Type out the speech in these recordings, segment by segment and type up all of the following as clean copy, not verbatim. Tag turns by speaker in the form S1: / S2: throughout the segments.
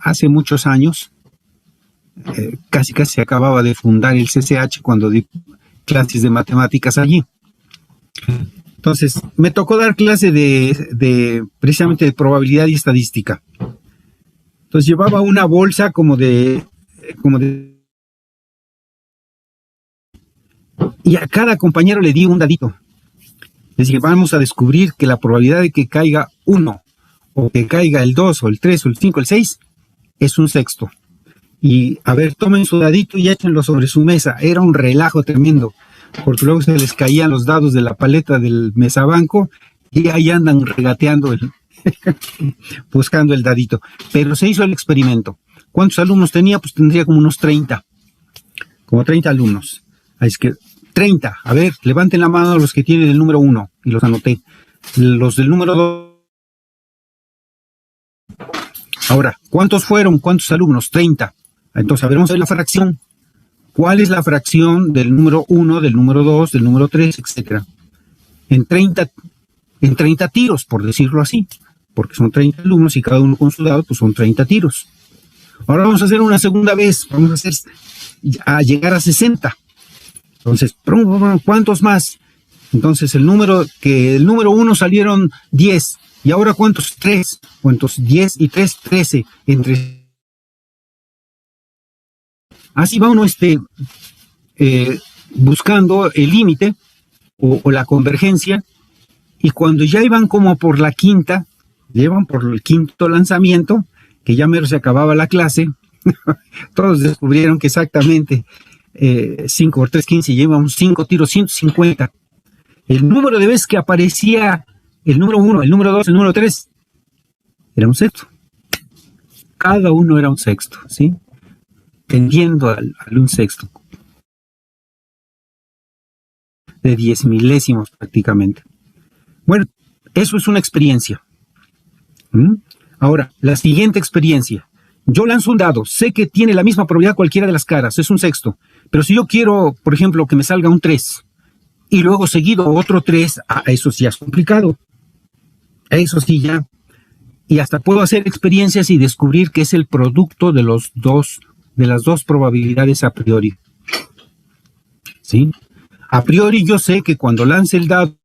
S1: hace muchos años, casi se acababa de fundar el CCH cuando di clases de matemáticas allí. Entonces, me tocó dar clase precisamente de probabilidad y estadística. Entonces, llevaba una bolsa y a cada compañero le di un dadito. Les dije, vamos a descubrir que la probabilidad de que caiga 1, o que caiga el 2, o el 3, o el 5, o el 6, es un sexto. Y, a ver, tomen su dadito y échenlo sobre su mesa. Era un relajo tremendo, porque luego se les caían los dados de la paleta del mesabanco y ahí andan regateando, buscando el dadito. Pero se hizo el experimento. ¿Cuántos alumnos tenía? Pues tendría como unos 30. Como 30 alumnos. Así que 30. A ver, levanten la mano los que tienen el número 1. Y los anoté. Los del número 2. Ahora, ¿cuántos fueron? ¿Cuántos alumnos? 30. Entonces, a ver, vamos a ver la fracción. ¿Cuál es la fracción del número 1, del número 2, del número 3, etcétera? En 30 tiros, por decirlo así. Porque son 30 alumnos y cada uno con su dado, pues son 30 tiros. Ahora vamos a hacer una segunda vez. Vamos a llegar a 60. Entonces, ¿cuántos más? Entonces, el número 1 salieron 10. ¿Y ahora cuántos? 3. ¿Cuántos? 10 y 3, 13. Así va uno buscando el límite o la convergencia. Y cuando ya iban como por la quinta, llevan por el quinto lanzamiento, que ya mero se acababa la clase, todos descubrieron que exactamente 5 por 3, 15, llevamos 5 tiros, 150. El número de veces que aparecía el número 1, el número 2, el número 3, era un sexto. Cada uno era un sexto, ¿sí? Tendiendo al un sexto. De 10 milésimos prácticamente. Bueno, eso es una experiencia. Ahora, la siguiente experiencia. Yo lanzo un dado, sé que tiene la misma probabilidad cualquiera de las caras, es un sexto. Pero si yo quiero, por ejemplo, que me salga un 3, y luego seguido otro 3, eso sí es complicado. Eso sí ya. Y hasta puedo hacer experiencias y descubrir que es el producto de las dos probabilidades a priori. ¿Sí? A priori yo sé que cuando lance el dado,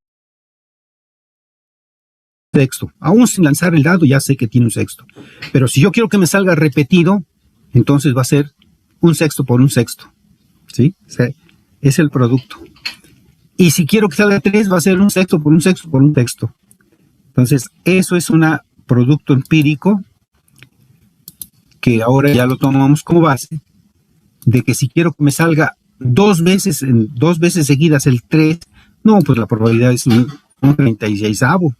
S1: sexto. Aún sin lanzar el dado ya sé que tiene un sexto. Pero si yo quiero que me salga repetido, entonces va a ser un sexto por un sexto. ¿Sí? O sea, es el producto. Y si quiero que salga 3, va a ser un sexto por un sexto por un sexto. Entonces, eso es un producto empírico que ahora ya lo tomamos como base, de que si quiero que me salga dos veces seguidas el 3, no, pues la probabilidad es un 36avo.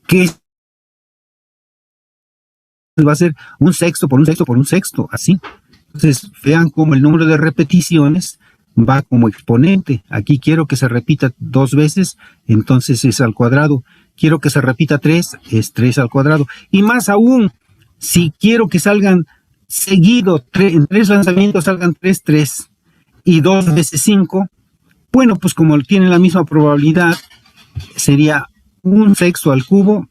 S1: Que va a ser un sexto por un sexto por un sexto, así. Entonces, vean cómo el número de repeticiones va como exponente. Aquí quiero que se repita 2 veces, entonces es al cuadrado. Quiero que se repita 3, es 3 al cuadrado. Y más aún, si quiero que salgan seguido, en 3 lanzamientos salgan 3, 3 y 2 veces 5, bueno, pues como tienen la misma probabilidad, sería un sexto al cubo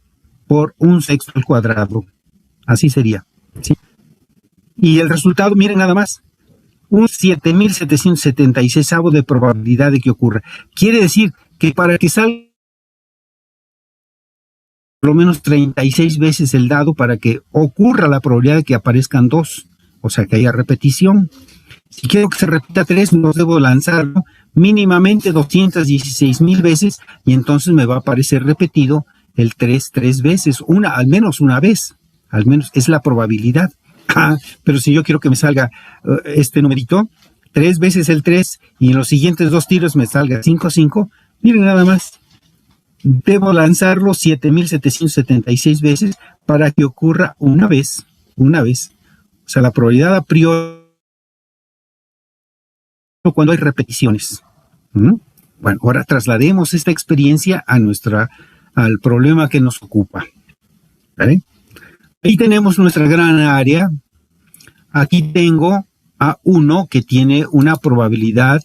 S1: por un sexto al cuadrado. Así sería, ¿sí? Y el resultado, miren nada más, un 7.776avo de probabilidad de que ocurra. Quiere decir que para que salga por lo menos 36 veces el dado para que ocurra la probabilidad de que aparezcan 2, o sea que haya repetición. Si quiero que se repita 3, no debo lanzarlo mínimamente 216,000 veces y entonces me va a aparecer repetido el 3 veces, al menos una vez, al menos es la probabilidad. Pero si yo quiero que me salga este numerito, 3 veces el 3 y en los siguientes 2 tiros me salga 5, miren nada más, debo lanzarlo 7.776 veces para que ocurra una vez. O sea, la probabilidad a priori cuando hay repeticiones. Bueno, ahora traslademos esta experiencia al problema que nos ocupa. ¿Vale? Ahí tenemos nuestra gran área. Aquí tengo a 1 que tiene una probabilidad.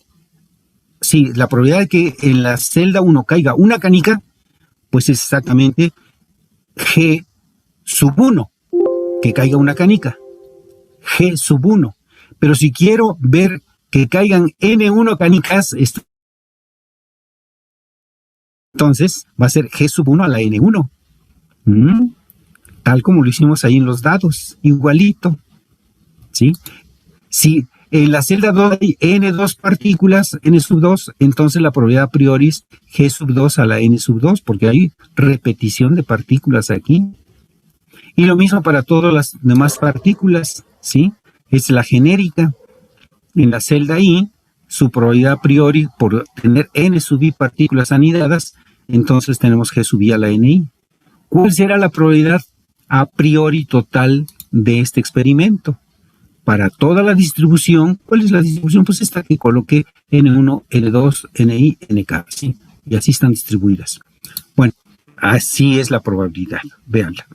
S1: Sí, la probabilidad de que en la celda 1 caiga una canica, pues es exactamente G sub 1. que caiga una canica, G sub 1. Pero si quiero ver que caigan N1 canicas, entonces va a ser G sub 1 a la N1. Tal como lo hicimos ahí en los dados, igualito. ¿Sí? Si en la celda 2 hay N2 partículas, N sub 2, entonces la probabilidad a priori es G sub 2 a la N sub 2, porque hay repetición de partículas aquí. Y lo mismo para todas las demás partículas, ¿sí? Es la genérica. En la celda I, su probabilidad a priori por tener N sub I partículas anidadas, entonces tenemos G sub I a la NI. ¿Cuál será la probabilidad a priori total de este experimento? Para toda la distribución, ¿cuál es la distribución? Pues esta que coloqué N1, N2, NI, NK, ¿sí? Y así están distribuidas. Bueno, así es la probabilidad, véanla.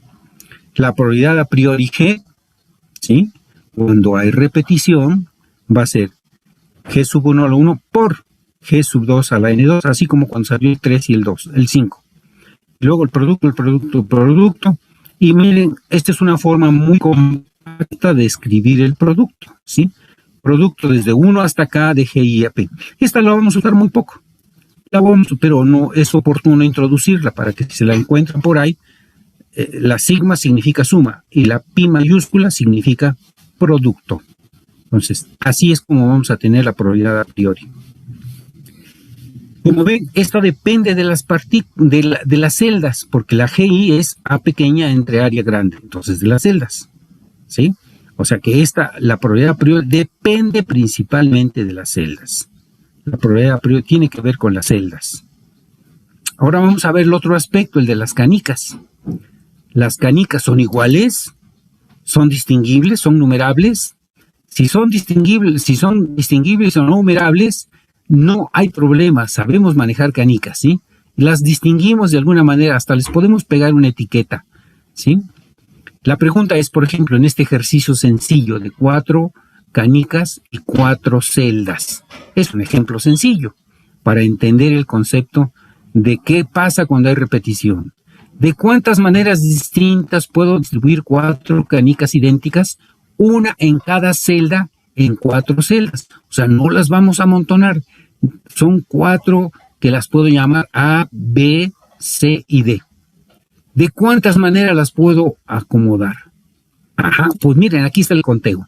S1: La probabilidad a priori G, ¿sí? Cuando hay repetición, va a ser G sub 1 a la 1 por G sub 2 a la N2, así como cuando salió el 3 y el 2, el 5. Luego el producto. Y miren, esta es una forma muy compacta de escribir el producto, ¿sí? Producto desde 1 hasta acá de G y AP. Esta la vamos a usar muy poco, pero no es oportuno introducirla para que si se la encuentran por ahí, la sigma significa suma y la pi mayúscula significa producto. Entonces, así es como vamos a tener la probabilidad a priori. Como ven, esto depende de las celdas, porque la GI es A pequeña entre área grande, entonces de las celdas, ¿sí? O sea que la probabilidad a priori depende principalmente de las celdas. La probabilidad a priori tiene que ver con las celdas. Ahora vamos a ver el otro aspecto, el de las canicas. Las canicas son iguales, son distinguibles, son numerables. Si son distinguibles o no numerables, no hay problema, sabemos manejar canicas, ¿sí? Las distinguimos de alguna manera, hasta les podemos pegar una etiqueta, ¿sí? La pregunta es, por ejemplo, en este ejercicio sencillo de 4 canicas y 4 celdas. Es un ejemplo sencillo para entender el concepto de qué pasa cuando hay repetición. ¿De cuántas maneras distintas puedo distribuir 4 canicas idénticas? Una en cada celda en 4 celdas. O sea, no las vamos a amontonar. Son 4 que las puedo llamar A, B, C y D. ¿De cuántas maneras las puedo acomodar? Ajá, pues miren, aquí está el conteo.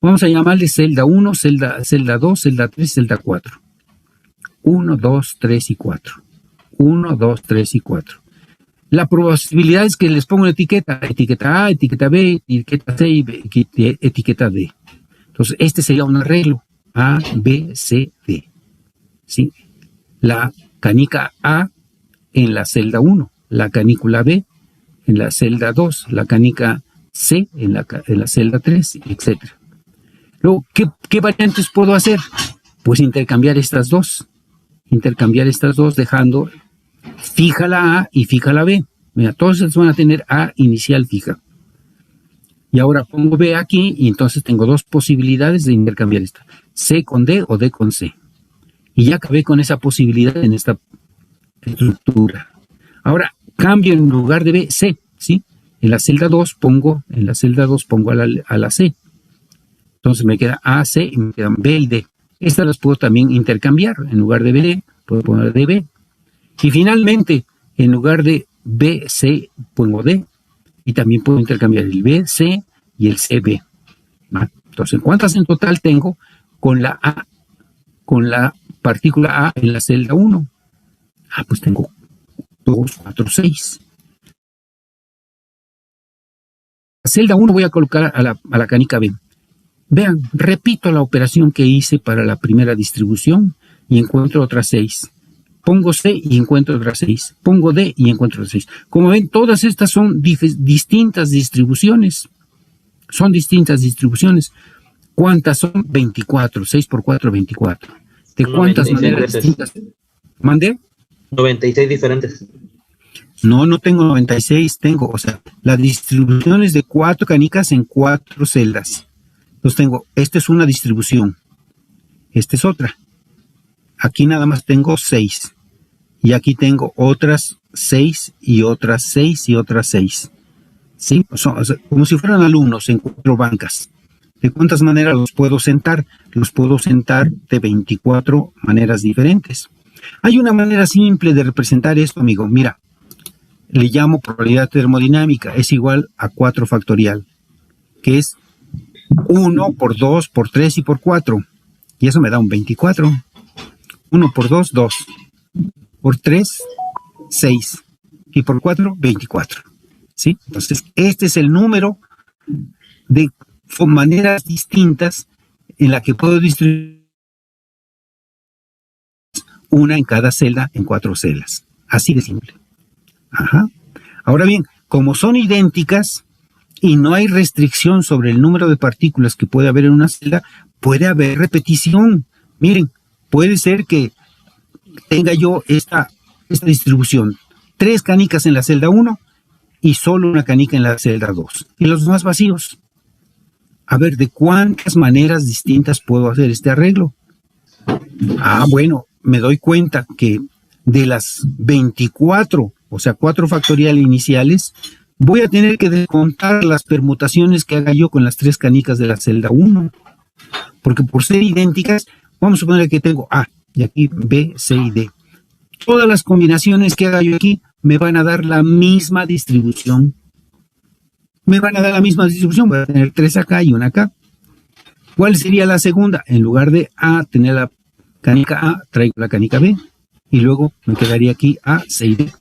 S1: Vamos a llamarle celda 1, celda 2, celda 3, celda 4. 1, 2, 3 y 4. 1, 2, 3 y 4. La probabilidad es que les pongo una etiqueta A, etiqueta B, etiqueta C y etiqueta D. Entonces, este sería un arreglo. A, B, C, D. ¿Sí? La canica A en la celda 1, la canícula B en la celda 2, la canica C en la celda 3, etc. Luego, ¿qué variantes puedo hacer? Pues intercambiar estas dos. Dejando fija la A y fija la B. Mira, todos estos van a tener A inicial fija. Y ahora pongo B aquí y entonces tengo dos posibilidades de intercambiar esta. C con D o D con C. Y ya acabé con esa posibilidad en esta estructura. Ahora cambio en lugar de B, C, ¿sí? En la celda 2 pongo a la C. Entonces me queda A, C y me quedan B y D. Estas las puedo también intercambiar. En lugar de BD, puedo poner DB. Y finalmente, en lugar de BC, pongo D. Y también puedo intercambiar el BC y el CB. Entonces, ¿cuántas en total tengo con la partícula A en la celda 1? Pues tengo 2, 4, 6. La celda 1 voy a colocar a la canica B. Vean, repito la operación que hice para la primera distribución y encuentro otras 6. Pongo C y encuentro otras 6. Pongo D y encuentro otras 6. Como ven, todas estas son distintas distribuciones. ¿Cuántas son? 24. 6 por 4, 24. ¿De cuántas maneras distintas? ¿Mandé?
S2: 96 diferentes.
S1: No tengo 96, la distribución es de 4 canicas en 4 celdas. Entonces esta es una distribución, esta es otra. Aquí nada más tengo 6. Y aquí tengo otras 6 y otras 6 y otras 6. ¿sí? O sea, como si fueran alumnos en 4 bancas. ¿De cuántas maneras los puedo sentar? Los puedo sentar de 24 maneras diferentes. Hay una manera simple de representar esto, amigo. Mira, le llamo probabilidad termodinámica. Es igual a 4 factorial, que es 1 por 2 por 3 y por 4. Y eso me da un 24. 1 por 2, 2. Por 3, 6. Y por 4, 24. ¿Sí? Entonces, este es el número de maneras distintas en la que puedo distribuir una en cada celda en 4 celdas. Así de simple. Ajá. Ahora bien, como son idénticas y no hay restricción sobre el número de partículas que puede haber en una celda, puede haber repetición. Miren, puede ser que tenga yo esta distribución. 3 canicas en la celda 1 y solo una canica en la celda 2. Y los demás vacíos. A ver, ¿de cuántas maneras distintas puedo hacer este arreglo? Bueno, me doy cuenta que de las 24, o sea, 4 factorial iniciales, voy a tener que descontar las permutaciones que haga yo con las 3 canicas de la celda 1. Porque por ser idénticas, vamos a suponer que tengo A, y aquí B, C y D. Todas las combinaciones que haga yo aquí me van a dar la misma distribución. Voy a tener 3 acá y una acá. ¿Cuál sería la segunda? En lugar de A, tener la canica A, traigo la canica B. Y luego me quedaría aquí A, C y D.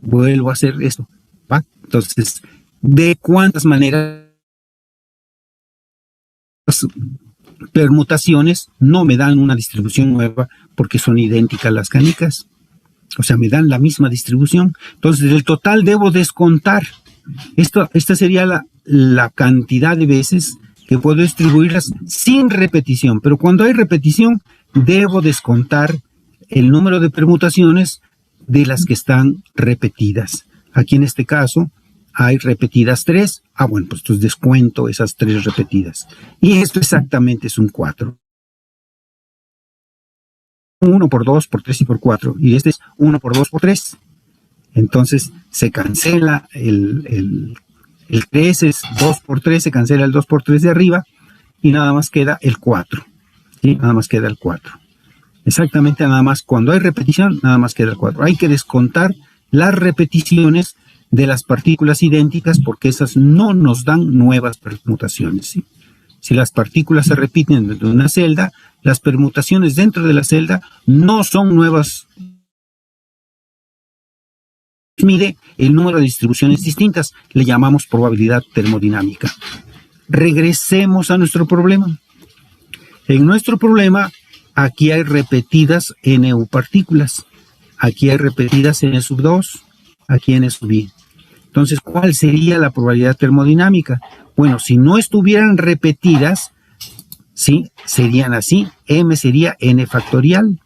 S1: Vuelvo a hacer esto. ¿Va? Entonces, ¿de cuántas maneras permutaciones no me dan una distribución nueva porque son idénticas las canicas? O sea, me dan la misma distribución. Entonces, del total debo descontar. Esta sería la cantidad de veces que puedo distribuirlas sin repetición. Pero cuando hay repetición, debo descontar el número de permutaciones de las que están repetidas. Aquí en este caso hay repetidas 3. Bueno, pues entonces descuento esas 3 repetidas. Y esto exactamente es un 4. 1 por 2 por 3 y por 4. Y este es 1 por 2 por 3. Entonces se cancela el 3, es 2 por 3, se cancela el 2 por 3 de arriba y nada más queda el 4. ¿Sí? Nada más queda el 4. Exactamente, nada más cuando hay repetición, nada más queda el 4. Hay que descontar las repeticiones de las partículas idénticas porque esas no nos dan nuevas permutaciones. ¿Sí? Si las partículas se repiten dentro de una celda, las permutaciones dentro de la celda no son nuevas. Mide el número de distribuciones distintas, le llamamos probabilidad termodinámica. Regresemos a nuestro problema. En nuestro problema, aquí hay repetidas NU partículas, aquí hay repetidas N sub 2, aquí N sub I. Entonces, ¿cuál sería la probabilidad termodinámica? Bueno, si no estuvieran repetidas, sí, serían así, M sería N factorial,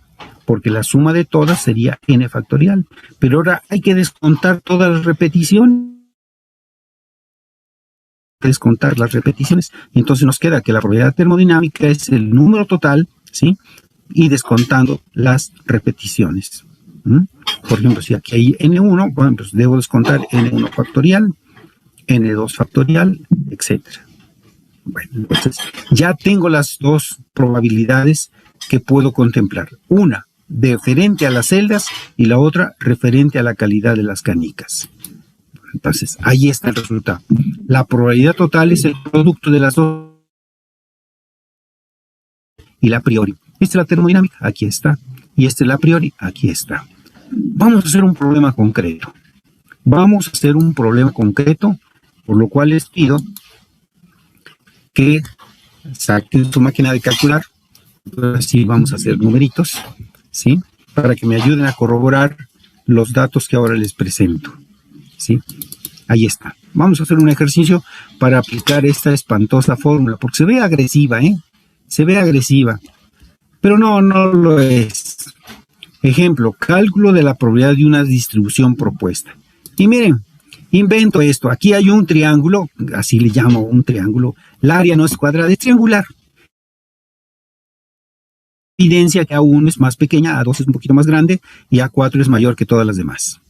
S1: porque la suma de todas sería N factorial. Pero ahora hay que descontar todas las repeticiones. Descontar las repeticiones. Y entonces nos queda que la probabilidad termodinámica es el número total, ¿sí? Y descontando las repeticiones. Por ejemplo, si aquí hay N1, bueno, pues debo descontar N1 factorial, N2 factorial, etc. Bueno, entonces ya tengo las 2 probabilidades que puedo contemplar. Una referente a las celdas y la otra referente a la calidad de las canicas. Entonces, ahí está el resultado. La probabilidad total es el producto de las 2 y la a priori. Esta es la termodinámica, aquí está. Y esta es la a priori, aquí está. Vamos a hacer un problema concreto. Por lo cual les pido que saquen su máquina de calcular. Así vamos a hacer numeritos, ¿sí? Para que me ayuden a corroborar los datos que ahora les presento, ¿sí? Ahí está. Vamos a hacer un ejercicio para aplicar esta espantosa fórmula, porque se ve agresiva, ¿eh? Se ve agresiva, pero no lo es. Ejemplo, cálculo de la probabilidad de una distribución propuesta. Y miren, invento esto. Aquí hay un triángulo, así le llamo un triángulo. El área no es cuadrada, es triangular. Evidencia que A1 es más pequeña, A2 es un poquito más grande y A4 es mayor que todas las demás.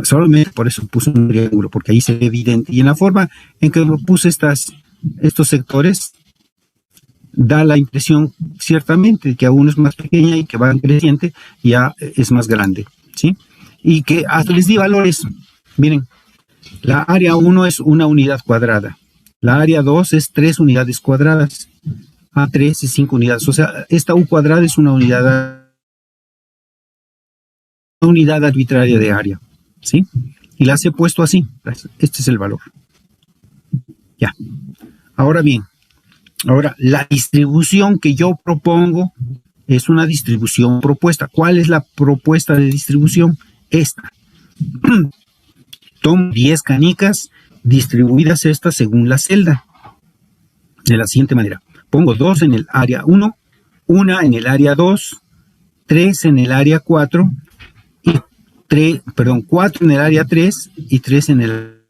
S1: Solamente por eso puse un triángulo, porque ahí se ve evidente. Y en la forma en que lo puse estos sectores, da la impresión ciertamente que aún es más pequeña y que va creciente, ya es más grande, ¿sí? Y que hasta les di valores. Miren, la área 1 es una unidad cuadrada. La área 2 es 3 unidades cuadradas. A3 es 5 unidades. O sea, esta U cuadrada es una unidad arbitraria de área, ¿sí? Y las he puesto así. Este es el valor. Ya. Ahora bien, la distribución que yo propongo es una distribución propuesta. ¿Cuál es la propuesta de distribución? Esta. Tomo 10 canicas distribuidas estas según la celda. De la siguiente manera. Pongo 2 en el área 1, 1 en el área 2, 3 en el área 4, y 4 en el área 3 y 3 en el...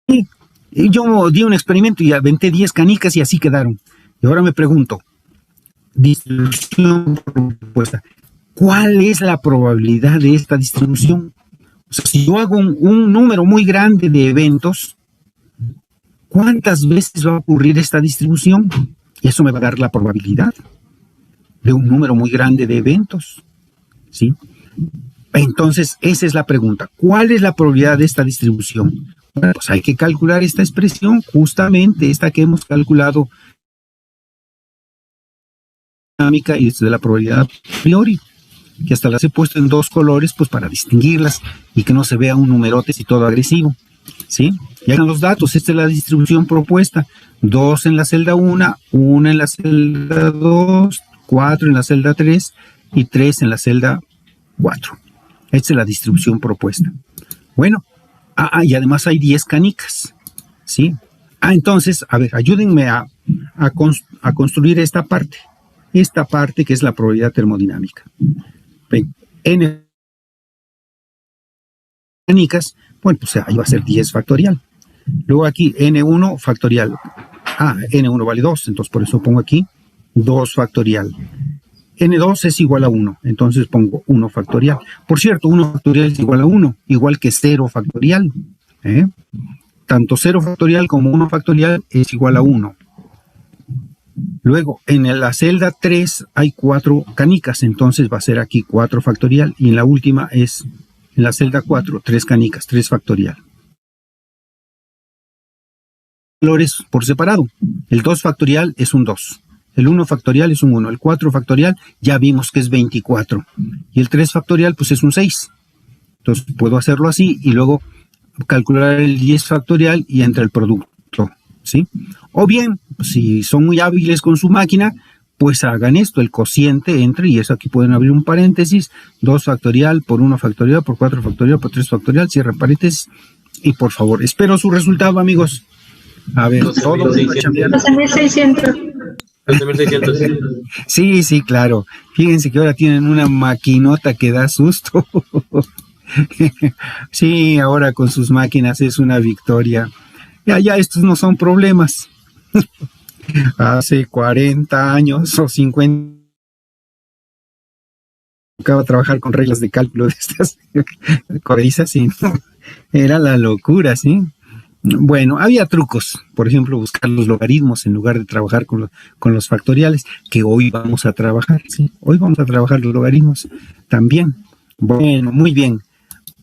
S1: Y yo di un experimento y aventé 10 canicas y así quedaron. Y ahora me pregunto, distribución propuesta, ¿cuál es la probabilidad de esta distribución? O sea, si yo hago un número muy grande de eventos, ¿cuántas veces va a ocurrir esta distribución? Y eso me va a dar la probabilidad de un número muy grande de eventos, ¿sí? Entonces, esa es la pregunta. ¿Cuál es la probabilidad de esta distribución? Bueno, pues hay que calcular esta expresión, justamente esta que hemos calculado dinámica y de la probabilidad a priori, que hasta las he puesto en 2 colores, pues para distinguirlas y que no se vea un numerote y todo agresivo, ¿sí? Ya están los datos, esta es la distribución propuesta, 2 en la celda 1, 1 en la celda 2, 4 en la celda 3 y 3 en la celda 4. Esta es la distribución propuesta. Bueno, y además hay 10 canicas, ¿sí? Entonces, a ver, ayúdenme a construir esta parte que es la probabilidad termodinámica. Ven, n canicas, bueno, pues ahí va a ser 10 factorial. Luego aquí n1 factorial. n1 vale 2, entonces por eso pongo aquí 2 factorial. n2 es igual a 1, entonces pongo 1 factorial. Por cierto, 1 factorial es igual a 1, igual que 0 factorial. Tanto 0 factorial como 1 factorial es igual a 1. Luego, en la celda 3 hay 4 canicas, entonces va a ser aquí 4 factorial. Y en la última es, en la celda 4, 3 canicas, 3 factorial. Valores por separado. El 2 factorial es un 2. El 1 factorial es un 1. El 4 factorial ya vimos que es 24. Y el 3 factorial pues es un 6. Entonces puedo hacerlo así y luego calcular el 10 factorial y entra el producto, ¿sí? O bien, si son muy hábiles con su máquina, pues hagan esto, el cociente entre, y eso aquí pueden abrir un paréntesis, 2 factorial por 1 factorial por 4 factorial por 3 factorial, cierra paréntesis, y por favor, espero su resultado, amigos. A ver, todo
S3: 12.600.
S2: 12.600.
S1: Sí, claro. Fíjense que ahora tienen una maquinota que da susto. Sí, ahora con sus máquinas es una victoria. Ya estos no son problemas. Hace 40 años o 50 acaba de trabajar con reglas de cálculo de estas correizas, sí, ¿no? Era la locura, ¿sí? Bueno, había trucos, por ejemplo, buscar los logaritmos en lugar de trabajar con los factoriales, que hoy vamos a trabajar, ¿sí? Hoy vamos a trabajar los logaritmos también. Bueno, muy bien.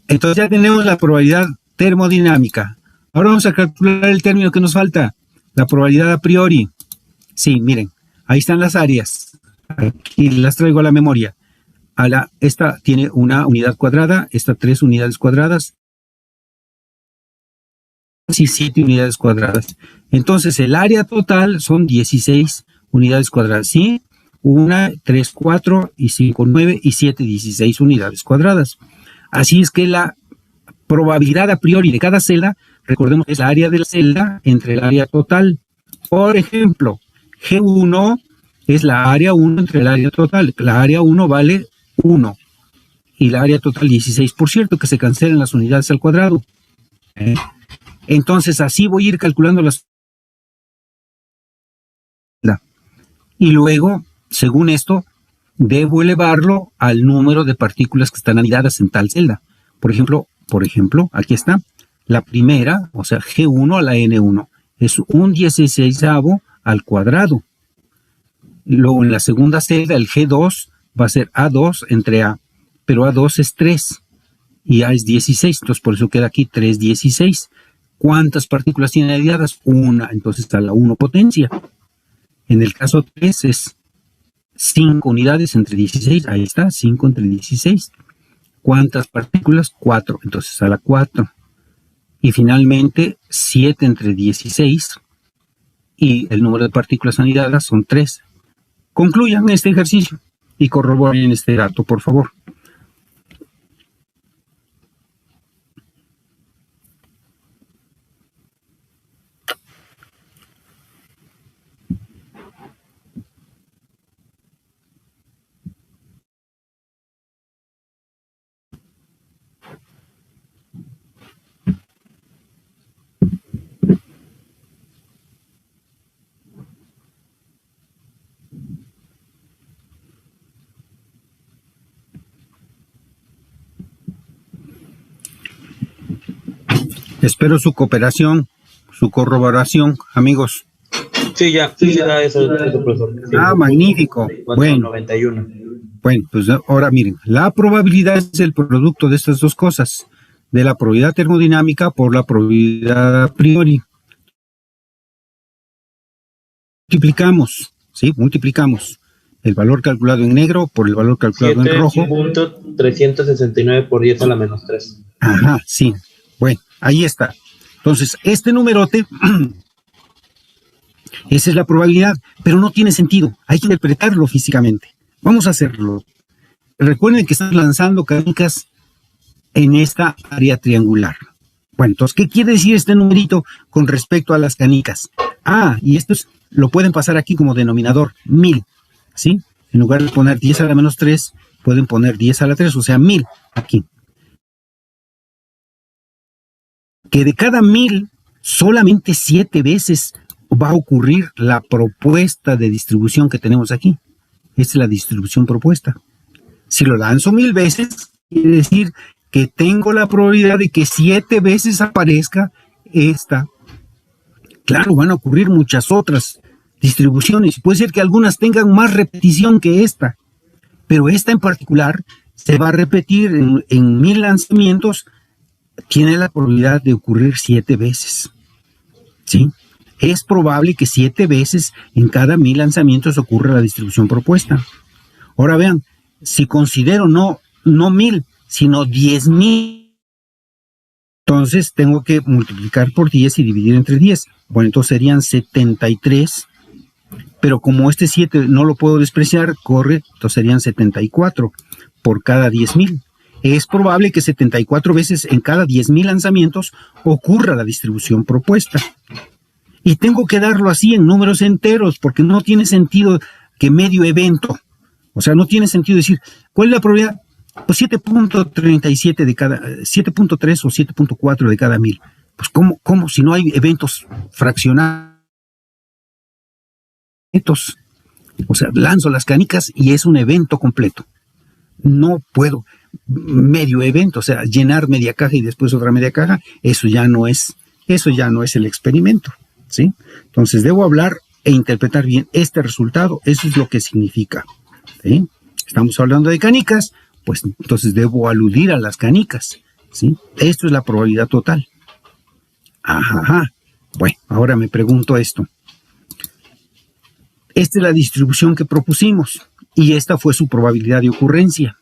S1: Entonces ya tenemos la probabilidad termodinámica. Ahora vamos a calcular el término que nos falta, la probabilidad a priori. Sí, miren, ahí están las áreas. Aquí las traigo a la memoria. Esta tiene una unidad cuadrada, esta 3 unidades cuadradas, y 7 unidades cuadradas. Entonces el área total son 16 unidades cuadradas, ¿sí? 1, 3, 4 y 5, 9 y 7, 16 unidades cuadradas. Así es que la probabilidad a priori de cada celda, recordemos que es la área de la celda entre el área total. Por ejemplo, G1 es la área 1 entre el área total. La área 1 vale 1 y la área total 16, por cierto, que se cancelan las unidades al cuadrado. Entonces así voy a ir calculando las. Y luego, según esto, debo elevarlo al número de partículas que están anidadas en tal celda. Por ejemplo, aquí está. La primera, o sea, G1 a la N1, es un 16avo al cuadrado. Luego en la segunda celda, el G2 va a ser A2 entre A, pero A2 es 3 y A es 16, entonces por eso queda aquí 316. ¿Cuántas partículas tiene anidadas? Una, entonces está la 1 potencia. En el caso 3 es 5 unidades entre 16, ahí está, 5 entre 16. ¿Cuántas partículas? 4, entonces a la 4. Y finalmente 7 entre 16 y el número de partículas anidadas son 3. Concluyan este ejercicio y corroboren este dato, por favor. Espero su cooperación, su corroboración, amigos.
S2: Sí, ya eso, profesor. Sí.
S1: Magnífico.
S2: 491.
S1: Bueno, pues ahora miren, la probabilidad es el producto de estas dos cosas, de la probabilidad termodinámica por la probabilidad a priori. Multiplicamos el valor calculado en negro por el valor calculado en rojo.
S2: 7.369 por 10 a la menos 3.
S1: Ajá, sí. Bueno, ahí está. Entonces, este numerote, esa es la probabilidad, pero no tiene sentido. Hay que interpretarlo físicamente. Vamos a hacerlo. Recuerden que están lanzando canicas en esta área triangular. Bueno, entonces, ¿qué quiere decir este numerito con respecto a las canicas? Y esto lo pueden pasar aquí como denominador, 1000, ¿sí? En lugar de poner 10 a la menos 3, pueden poner 10 a la 3, o sea, 1000 aquí. Que de cada 1000, solamente 7 veces va a ocurrir la propuesta de distribución que tenemos aquí. Esta es la distribución propuesta. Si lo lanzo 1000 veces, quiere decir que tengo la probabilidad de que 7 veces aparezca esta. Claro, van a ocurrir muchas otras distribuciones. Puede ser que algunas tengan más repetición que esta, pero esta en particular se va a repetir en 1000 lanzamientos. Tiene la probabilidad de ocurrir 7 veces. ¿Sí? Es probable que 7 veces en cada 1000 lanzamientos ocurra la distribución propuesta. Ahora vean, si considero no 1000, sino 10.000, entonces tengo que multiplicar por 10 y dividir entre 10. Bueno, entonces serían 73, pero como este 7 no lo puedo despreciar, corre, entonces serían 74 por cada 10.000. Es probable que 74 veces en cada 10.000 lanzamientos ocurra la distribución propuesta. Y tengo que darlo así en números enteros, porque no tiene sentido que medio evento, o sea, no tiene sentido decir, ¿cuál es la probabilidad? Pues 7.37 de cada, 7.3 o 7.4 de cada 1000. Pues ¿cómo si no hay eventos fraccionados? O sea, lanzo las canicas y es un evento completo. No puedo medio evento, o sea, llenar media caja y después otra media caja, eso ya no es el experimento, ¿sí? Entonces debo hablar e interpretar bien este resultado, eso es lo que significa, ¿sí? Estamos hablando de canicas, pues entonces debo aludir a las canicas, ¿sí? Esto es la probabilidad total. Bueno, ahora me pregunto esto. Esta es la distribución que propusimos y esta fue su probabilidad de ocurrencia.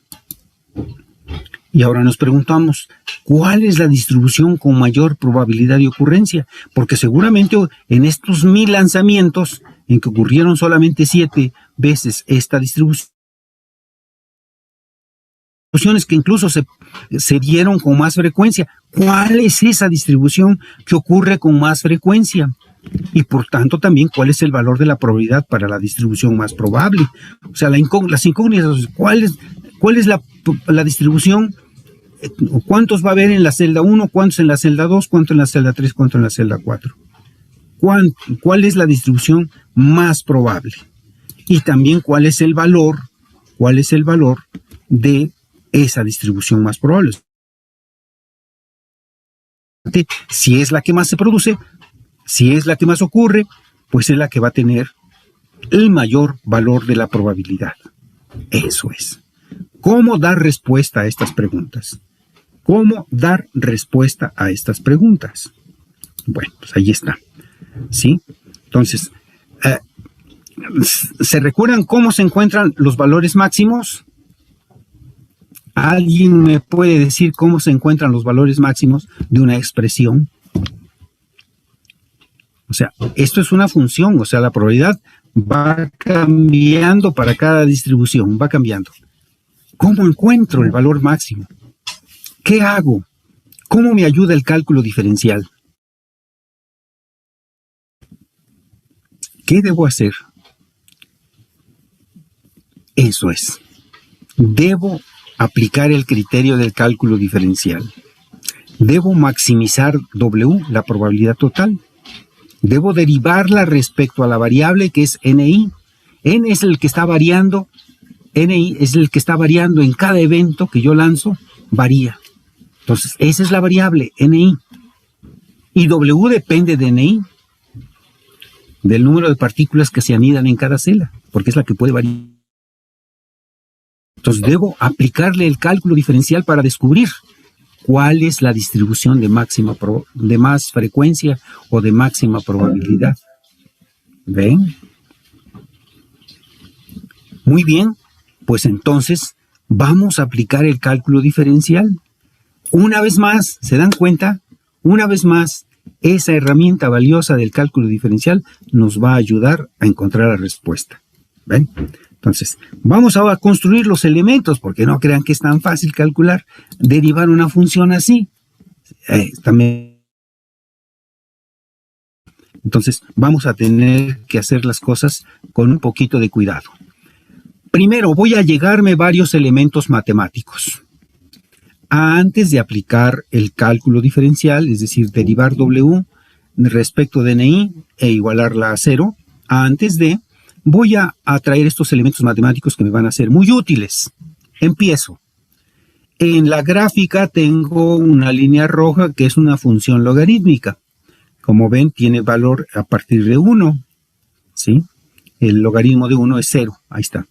S1: Y ahora nos preguntamos, ¿cuál es la distribución con mayor probabilidad de ocurrencia? Porque seguramente en estos 1000 lanzamientos, en que ocurrieron solamente 7 veces esta distribución, que incluso se dieron con más frecuencia. ¿Cuál es esa distribución que ocurre con más frecuencia? Y por tanto también, ¿cuál es el valor de la probabilidad para la distribución más probable? O sea, las incógnitas, ¿cuál es la distribución? ¿Cuántos va a haber en la celda 1? ¿Cuántos en la celda 2? ¿Cuántos en la celda 3? ¿Cuántos en la celda 4? ¿Cuál es la distribución más probable? Y también, ¿cuál es el valor cuál es el valor de esa distribución más probable. Si es la que más se produce, si es la que más ocurre, pues es la que va a tener el mayor valor de la probabilidad. Eso es. ¿Cómo dar respuesta a estas preguntas? ¿Cómo dar respuesta a estas preguntas? Bueno, pues ahí está. ¿Sí? Entonces, ¿se recuerdan cómo se encuentran los valores máximos? ¿Alguien me puede decir cómo se encuentran los valores máximos de una expresión? O sea, esto es una función, o sea, la probabilidad va cambiando para cada distribución, va cambiando. ¿Cómo encuentro el valor máximo? ¿Qué hago? ¿Cómo me ayuda el cálculo diferencial? ¿Qué debo hacer? Eso es. Debo aplicar el criterio del cálculo diferencial. Debo maximizar W, la probabilidad total. Debo derivarla respecto a la variable que es NI. N es el que está variando. NI es el que está variando en cada evento que yo lanzo, varía. Entonces, esa es la variable, NI. Y W depende de NI, del número de partículas que se anidan en cada celda, porque es la que puede variar. Entonces, debo aplicarle el cálculo diferencial para descubrir cuál es la distribución de más frecuencia o de máxima probabilidad. ¿Ven? Muy bien, pues entonces vamos a aplicar el cálculo diferencial. Una vez más, ¿se dan cuenta? Una vez más, esa herramienta valiosa del cálculo diferencial nos va a ayudar a encontrar la respuesta. ¿Ven? Entonces, vamos ahora a construir los elementos, porque no crean que es tan fácil calcular, derivar una función así. También. Entonces, vamos a tener que hacer las cosas con un poquito de cuidado. Primero, voy a llegarme varios elementos matemáticos. Antes de aplicar el cálculo diferencial, es decir, derivar W respecto de NI e igualarla a 0, voy a traer estos elementos matemáticos que me van a ser muy útiles. Empiezo. En la gráfica tengo una línea roja que es una función logarítmica. Como ven, tiene valor a partir de 1. ¿Sí? El logaritmo de 1 es 0. Ahí está.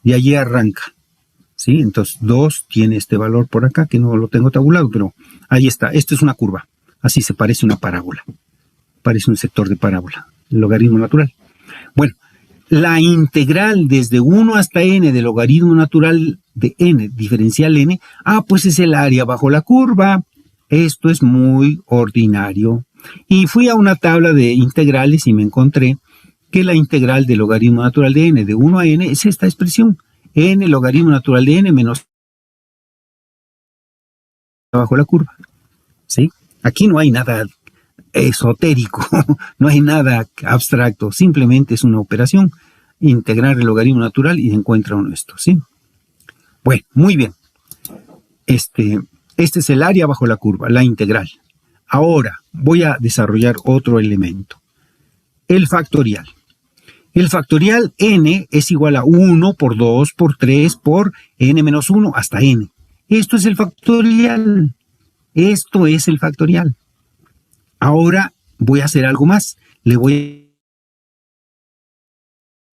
S1: Y allí arranca. ¿Sí? Entonces 2 tiene este valor por acá, que no lo tengo tabulado, pero ahí está. Esto es una curva. Así se parece una parábola. Parece un sector de parábola. El logaritmo natural. Bueno. La integral desde 1 hasta n del logaritmo natural de n, diferencial n, pues es el área bajo la curva. Esto es muy ordinario. Y fui a una tabla de integrales y me encontré que la integral del logaritmo natural de n de 1 a n es esta expresión. N logaritmo natural de n menos bajo la curva. ¿Sí? Aquí no hay nada esotérico, no hay nada abstracto, simplemente es una operación, integrar el logaritmo natural y encuentra uno esto, ¿sí? Bueno, muy bien. Este es el área bajo la curva, la integral. Ahora voy a desarrollar otro elemento, el factorial. El factorial n es igual a 1 por 2 por 3 por n menos 1 hasta n. Esto es el factorial. Esto es el factorial. Ahora voy a hacer algo más. Le voy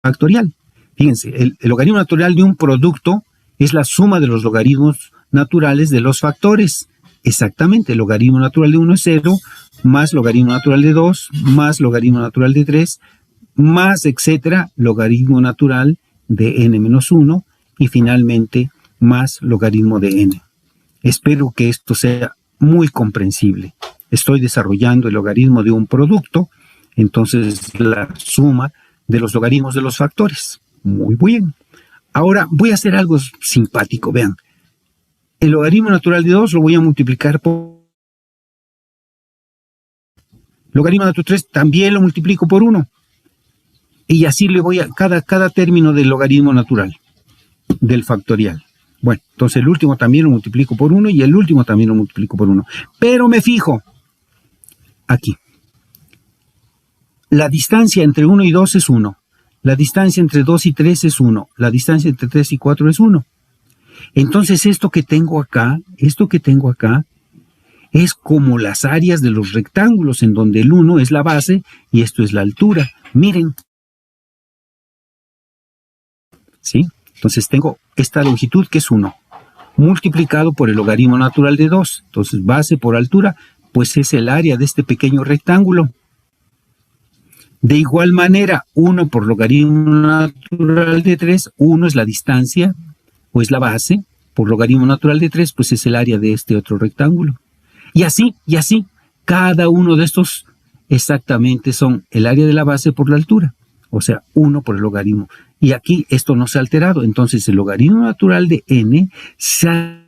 S1: a factorial. Fíjense, el logaritmo natural de un producto es la suma de los logaritmos naturales de los factores. Exactamente, el logaritmo natural de 1 es 0, más logaritmo natural de 2, más logaritmo natural de 3, más, etcétera, logaritmo natural de n menos 1 y finalmente más logaritmo de n. Espero que esto sea muy comprensible. Estoy desarrollando el logaritmo de un producto, entonces la suma de los logaritmos de los factores. Muy bien. Ahora voy a hacer algo simpático, vean. El logaritmo natural de 2 lo voy a multiplicar por... Logaritmo natural de 3 también lo multiplico por 1. Y así le voy a cada término del logaritmo natural, del factorial. Bueno, entonces el último también lo multiplico por 1 y el último también lo multiplico por 1. Pero me fijo aquí. La distancia entre 1 y 2 es 1. La distancia entre 2 y 3 es 1. La distancia entre 3 y 4 es 1. Entonces esto que tengo acá es como las áreas de los rectángulos, en donde el 1 es la base y esto es la altura. Miren. ¿Sí? Entonces tengo esta longitud que es 1, multiplicado por el logaritmo natural de 2. Entonces base por altura, pues es el área de este pequeño rectángulo. De igual manera, 1 por logaritmo natural de 3, 1 es la distancia, o es la base, por logaritmo natural de 3, pues es el área de este otro rectángulo. Y así, cada uno de estos exactamente son el área de la base por la altura, o sea, 1 por el logaritmo. Y aquí esto no se ha alterado, entonces el logaritmo natural de n se ha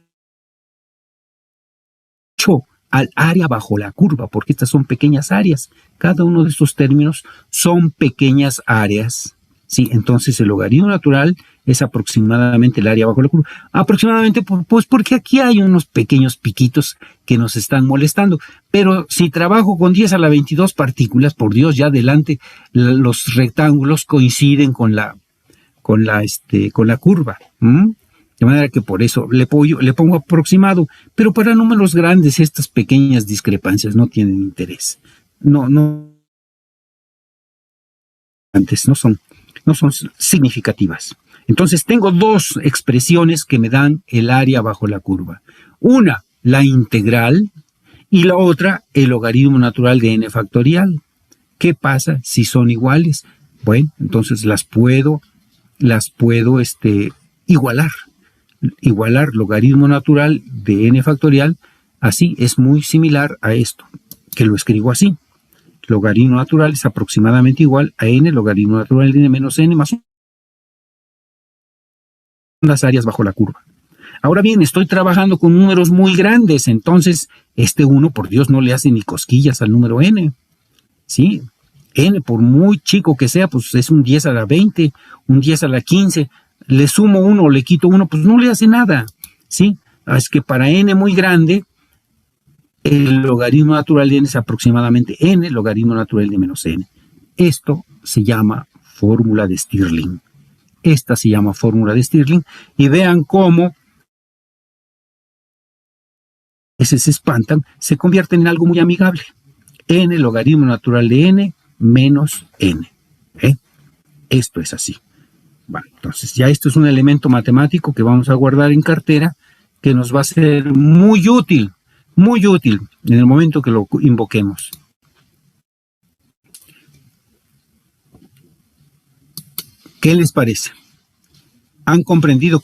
S1: hecho al área bajo la curva, porque estas son pequeñas áreas. Cada uno de estos términos son pequeñas áreas. Sí, entonces el logaritmo natural es aproximadamente el área bajo la curva. Aproximadamente, pues porque aquí hay unos pequeños piquitos que nos están molestando. Pero si trabajo con 10 a la 22 partículas, por Dios, ya adelante los rectángulos coinciden con la curva. De manera que por eso le pongo aproximado. Pero para números grandes estas pequeñas discrepancias no tienen interés. No son significativas. Entonces tengo dos expresiones que me dan el área bajo la curva. Una, la integral, y la otra, el logaritmo natural de n factorial. ¿Qué pasa si son iguales? Bueno, entonces las puedo igualar. Igualar logaritmo natural de n factorial, así es muy similar a esto, que lo escribo así. Logaritmo natural es aproximadamente igual a n, logaritmo natural de n menos n más las áreas bajo la curva. Ahora bien, estoy trabajando con números muy grandes, entonces este 1, por Dios, no le hace ni cosquillas al número n. ¿Sí? N, por muy chico que sea, pues es un 10 a la 20, un 10 a la 15. Le sumo 1 o le quito 1, pues no le hace nada. ¿Sí? Es que para n muy grande, el logaritmo natural de n es aproximadamente n, logaritmo natural de menos n. Esto se llama fórmula de Stirling. Esta se llama fórmula de Stirling. Y vean cómo ese se espantan, se convierten en algo muy amigable. N, logaritmo natural de n, menos n. Esto es así. Bueno, entonces ya esto es un elemento matemático que vamos a guardar en cartera, que nos va a ser muy útil en el momento que lo invoquemos. ¿Qué les parece? ¿Han comprendido